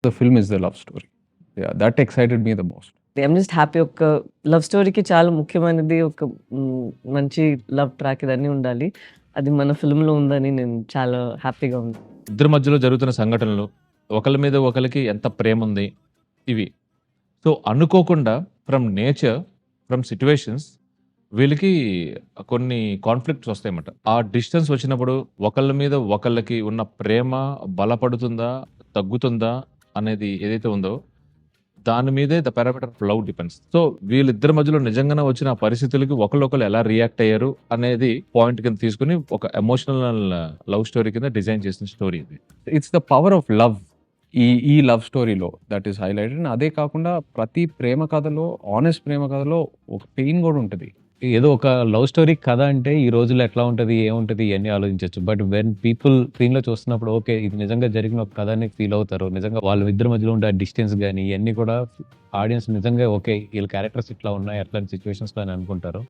The film is the love story. Yeah, that excited me the most. I'm just happy. ఒక love స్టోరీకి చాలా ముఖ్యమైనది ఒక మంచి లవ్ ట్రాక్ ఇదన్నీ ఉండాలి. అది మన ఫిల్మ్‌లో ఉందని నేను చాలా హ్యాపీగా ఉన్నాను. ఇద్దరి మధ్యలో జరుగుతున్న సంఘటనలు, ఒకళ్ళ మీద ఒకళ్ళకి ఎంత ప్రేముంది ఇవి. సో, అనుకోకుండా ఫ్రమ్ నేచర్, ఫ్రమ్ సిట్యుయేషన్స్ వీళ్ళకి కొన్ని కాన్‌ఫ్లిక్ట్స్ వస్తాయన్నమాట. ఆ డిస్టెన్స్ వచ్చినప్పుడు ఒకళ్ళ మీద ఒకళ్ళకి ఉన్న ప్రేమ బలపడుతుందా? తగ్గుతుందా? అనేది ఏదైతే ఉందో దాని మీదే the parameter of love depends. So, వీళ్ళిద్దరి మధ్యలో నిజంగానే వచ్చిన ఆ పరిస్థితులకి ఒకళ్ళొకళ్ళు ఎలా రియాక్ట్ అయ్యారు అనేది పాయింట్ కింద తీసుకొని ఒక ఎమోషనల్ లవ్ స్టోరీ కింద డిజైన్ చేసిన స్టోరీ ఇది. It's the power of love. ఈ లవ్ స్టోరీలో దట్ ఈస్ హైలైటెడ్. అదే కాకుండా ప్రతి ప్రేమ కథలో, ఆనెస్ట్ ప్రేమ కథలో ఒక పెయిన్ కూడా ఉంటది. ఏదో ఒక లవ్ స్టోరీ కథ అంటే ఈ రోజుల్లో ఎట్లా ఉంటది, ఏముంటది ఇయన్నీ ఆలోచించొచ్చు. బట్ వెన్ పీపుల్ స్క్రీన్‌లో చూస్తున్నప్పుడు ఓకే. ఇది నిజంగా జరిగిన ఒక కథ అని ఫీల్ అవుతారు. నిజంగా వాళ్ళ ఇద్దరి మధ్యలో ఉండే ఆ డిస్టెన్స్ గాని ఇయన్నీ కూడా ఆడియన్స్ నిజంగా ఓకే. వీళ్ళ క్యారెక్టర్స్ ఇట్లా ఉన్నాయి అట్లాంటి సిట్యుయేషన్స్‌లో అని అనుకుంటారు.